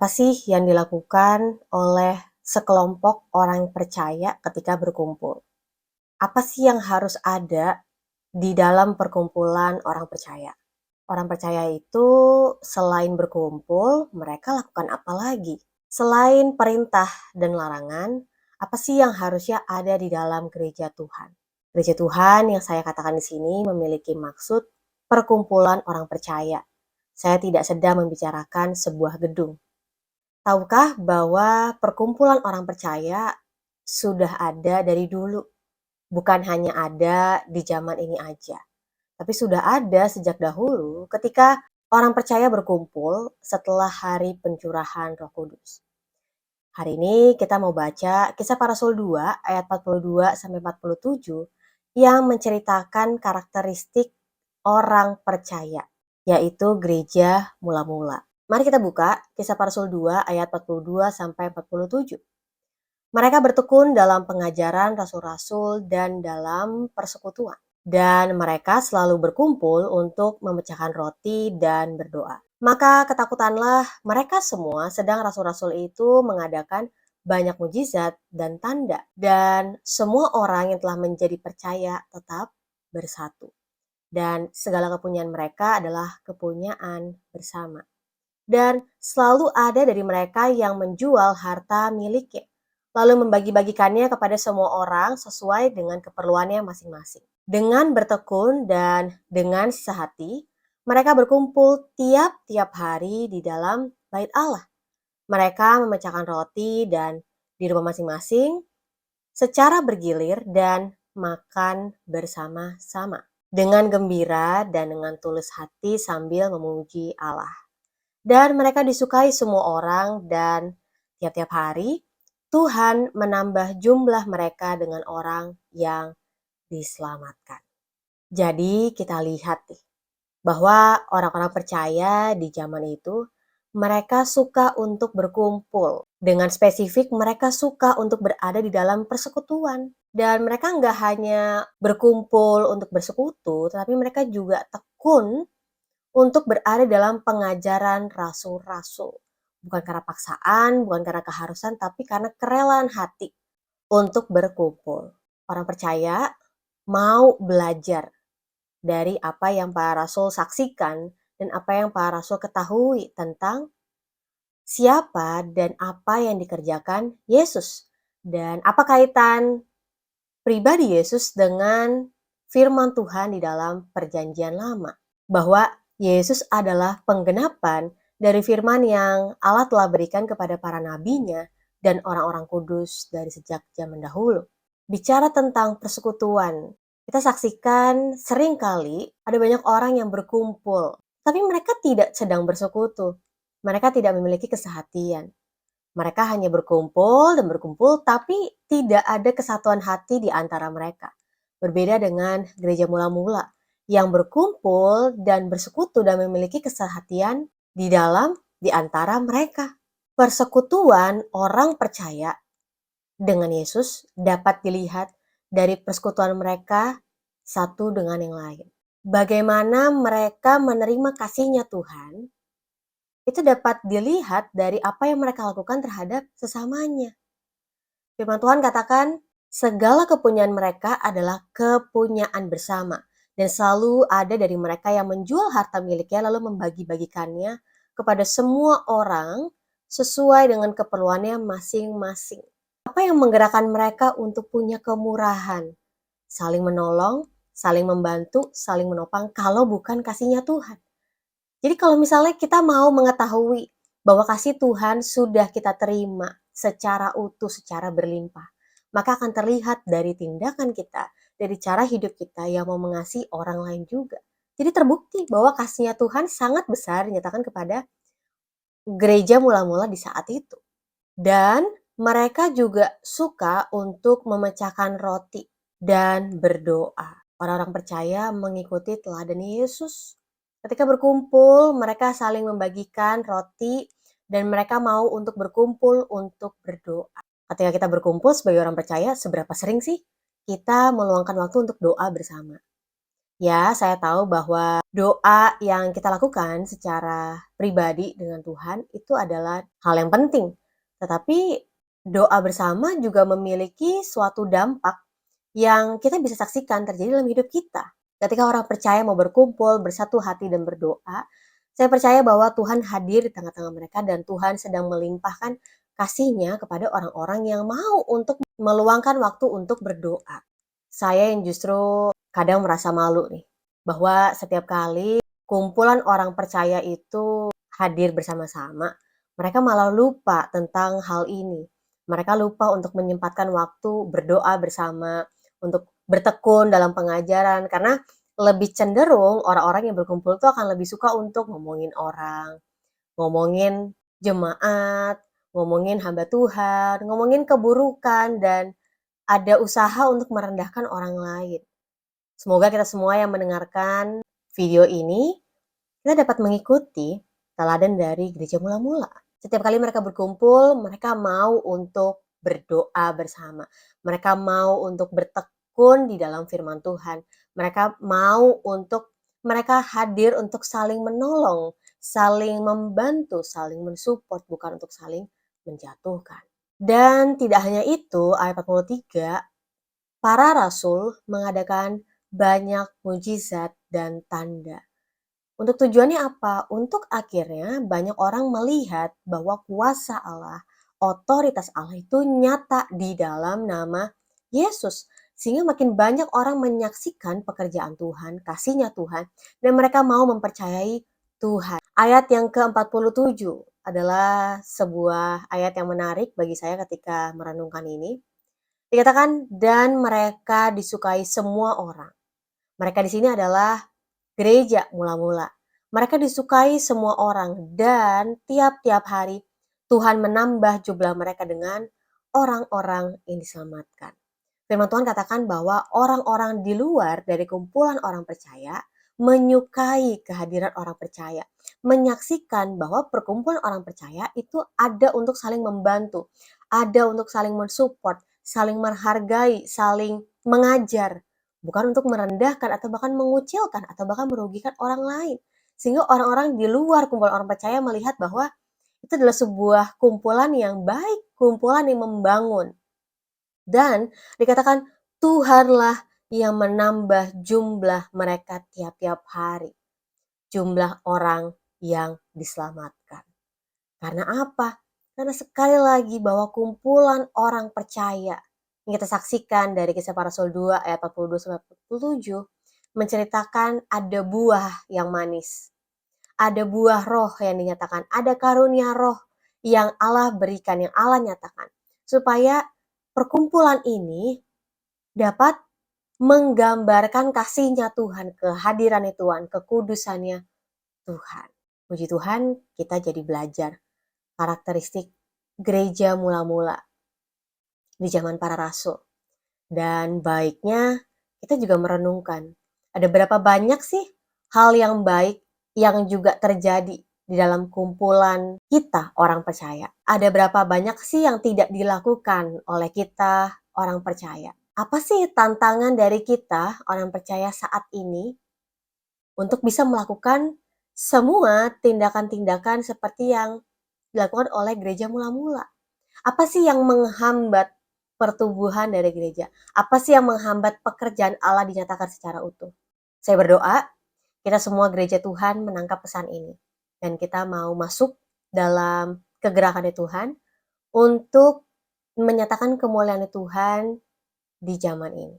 Apa sih yang dilakukan oleh sekelompok orang percaya ketika berkumpul? Apa sih yang harus ada di dalam perkumpulan orang percaya? Orang percaya itu selain berkumpul, mereka lakukan apa lagi? Selain perintah dan larangan, apa sih yang harusnya ada di dalam gereja Tuhan? Gereja Tuhan yang saya katakan di sini memiliki maksud perkumpulan orang percaya. Saya tidak sedang membicarakan sebuah gedung. Tahukah bahwa perkumpulan orang percaya sudah ada dari dulu, bukan hanya ada di zaman ini aja, tapi sudah ada sejak dahulu ketika orang percaya berkumpul setelah hari pencurahan Roh Kudus. Hari ini kita mau baca Kisah Para Rasul 2 ayat 42 sampai 47 yang menceritakan karakteristik orang percaya, yaitu gereja mula-mula. Mari kita buka Kisah Para Rasul 2 ayat 42 sampai 47. Mereka bertekun dalam pengajaran rasul-rasul dan dalam persekutuan. Dan mereka selalu berkumpul untuk memecahkan roti dan berdoa. Maka ketakutanlah mereka semua, sedang rasul-rasul itu mengadakan banyak mujizat dan tanda. Dan semua orang yang telah menjadi percaya tetap bersatu. Dan segala kepunyaan mereka adalah kepunyaan bersama. Dan selalu ada dari mereka yang menjual harta miliknya, lalu membagi-bagikannya kepada semua orang sesuai dengan keperluannya masing-masing. Dengan bertekun dan dengan sehati, mereka berkumpul tiap-tiap hari di dalam bait Allah. Mereka memecahkan roti dan di rumah masing-masing secara bergilir dan makan bersama-sama dengan gembira dan dengan tulus hati sambil memuji Allah. Dan mereka disukai semua orang dan tiap-tiap hari Tuhan menambah jumlah mereka dengan orang yang diselamatkan. Jadi kita lihat nih, bahwa orang-orang percaya di zaman itu, mereka suka untuk berkumpul. Dengan spesifik, mereka suka untuk berada di dalam persekutuan. Dan mereka nggak hanya berkumpul untuk bersekutu, tapi mereka juga tekun untuk berada dalam pengajaran rasul-rasul. Bukan karena paksaan, bukan karena keharusan, tapi karena kerelaan hati untuk berkumpul. Orang percaya mau belajar dari apa yang para rasul saksikan dan apa yang para rasul ketahui tentang siapa dan apa yang dikerjakan Yesus. Dan apa kaitan pribadi Yesus dengan firman Tuhan di dalam perjanjian lama. Bahwa Yesus adalah penggenapan dari firman yang Allah telah berikan kepada para nabinya dan orang-orang kudus dari sejak zaman dahulu. Bicara tentang persekutuan, kita saksikan sering kali ada banyak orang yang berkumpul, tapi mereka tidak sedang bersekutu. Mereka tidak memiliki kesehatian. Mereka hanya berkumpul dan berkumpul, tapi tidak ada kesatuan hati di antara mereka. Berbeda dengan gereja mula-mula yang berkumpul dan bersekutu dan memiliki kesehatian di antara mereka. Persekutuan orang percaya dengan Yesus dapat dilihat dari persekutuan mereka satu dengan yang lain. Bagaimana mereka menerima kasih-Nya Tuhan, itu dapat dilihat dari apa yang mereka lakukan terhadap sesamanya. Firman Tuhan katakan, segala kepunyaan mereka adalah kepunyaan bersama. Dan selalu ada dari mereka yang menjual harta miliknya lalu membagi-bagikannya kepada semua orang sesuai dengan keperluannya masing-masing. Apa yang menggerakkan mereka untuk punya kemurahan? Saling menolong, saling membantu, saling menopang kalau bukan kasih-Nya Tuhan. Jadi kalau misalnya kita mau mengetahui bahwa kasih Tuhan sudah kita terima secara utuh, secara berlimpah, maka akan terlihat dari tindakan kita, dari cara hidup kita yang mau mengasihi orang lain juga. Jadi terbukti bahwa kasih-Nya Tuhan sangat besar dinyatakan kepada gereja mula-mula di saat itu. Dan mereka juga suka untuk memecahkan roti dan berdoa. Orang-orang percaya mengikuti teladan Yesus. Ketika berkumpul, mereka saling membagikan roti dan mereka mau untuk berkumpul untuk berdoa. Ketika kita berkumpul sebagai orang percaya, seberapa sering sih kita meluangkan waktu untuk doa bersama? Ya, saya tahu bahwa doa yang kita lakukan secara pribadi dengan Tuhan itu adalah hal yang penting. Tetapi doa bersama juga memiliki suatu dampak yang kita bisa saksikan terjadi dalam hidup kita. Ketika orang percaya mau berkumpul, bersatu hati dan berdoa, saya percaya bahwa Tuhan hadir di tengah-tengah mereka dan Tuhan sedang melimpahkan kasih-Nya kepada orang-orang yang mau untuk meluangkan waktu untuk berdoa. Saya yang justru kadang merasa malu nih, bahwa setiap kali kumpulan orang percaya itu hadir bersama-sama, mereka malah lupa tentang hal ini. Mereka lupa untuk menyempatkan waktu berdoa bersama, untuk bertekun dalam pengajaran, karena lebih cenderung orang-orang yang berkumpul itu akan lebih suka untuk ngomongin orang, ngomongin jemaat, ngomongin hamba Tuhan, ngomongin keburukan, dan ada usaha untuk merendahkan orang lain. Semoga kita semua yang mendengarkan video ini, kita dapat mengikuti teladan dari gereja mula-mula. Setiap kali mereka berkumpul, mereka mau untuk berdoa bersama. Mereka mau untuk bertekun di dalam firman Tuhan. Mereka mau untuk mereka hadir untuk saling menolong, saling membantu, saling mensupport, bukan untuk saling menjatuhkan. Dan tidak hanya itu, ayat 43, para rasul mengadakan banyak mujizat dan tanda. Untuk tujuannya apa? Untuk akhirnya banyak orang melihat bahwa kuasa Allah, otoritas Allah itu nyata di dalam nama Yesus. Sehingga makin banyak orang menyaksikan pekerjaan Tuhan, kasihnya Tuhan, dan mereka mau mempercayai Tuhan. Ayat yang ke-47 adalah sebuah ayat yang menarik bagi saya ketika merenungkan ini. Dikatakan, dan mereka disukai semua orang. Mereka di sini adalah gereja mula-mula. Mereka disukai semua orang dan tiap-tiap hari Tuhan menambah jumlah mereka dengan orang-orang yang diselamatkan. Firman Tuhan katakan bahwa orang-orang di luar dari kumpulan orang percaya menyukai kehadiran orang percaya, menyaksikan bahwa perkumpulan orang percaya itu ada untuk saling membantu, ada untuk saling mensupport, saling menghargai, saling mengajar, bukan untuk merendahkan atau bahkan mengucilkan atau bahkan merugikan orang lain. Sehingga orang-orang di luar kumpulan orang percaya melihat bahwa itu adalah sebuah kumpulan yang baik, kumpulan yang membangun. Dan dikatakan Tuhanlah yang menambah jumlah mereka tiap-tiap hari. Jumlah orang yang diselamatkan. Karena apa? Karena sekali lagi bahwa kumpulan orang percaya yang kita saksikan dari Kisah Para Rasul 2 ayat 42-47 menceritakan ada buah yang manis. Ada buah roh yang dinyatakan. Ada karunia roh yang Allah berikan, yang Allah nyatakan. Supaya perkumpulan ini dapat menggambarkan kasih-Nya Tuhan, kehadiran-Nya Tuhan, kekudusannya Tuhan. Puji Tuhan, kita jadi belajar karakteristik gereja mula-mula di zaman para rasul. Dan baiknya kita juga merenungkan, ada berapa banyak sih hal yang baik yang juga terjadi di dalam kumpulan kita orang percaya. Ada berapa banyak sih yang tidak dilakukan oleh kita orang percaya. Apa sih tantangan dari kita orang percaya saat ini untuk bisa melakukan semua tindakan-tindakan seperti yang dilakukan oleh gereja mula-mula? Apa sih yang menghambat pertumbuhan dari gereja? Apa sih yang menghambat pekerjaan Allah dinyatakan secara utuh? Saya berdoa, kita semua gereja Tuhan menangkap pesan ini. Dan kita mau masuk dalam kegerakan Tuhan untuk menyatakan kemuliaan Tuhan di zaman ini.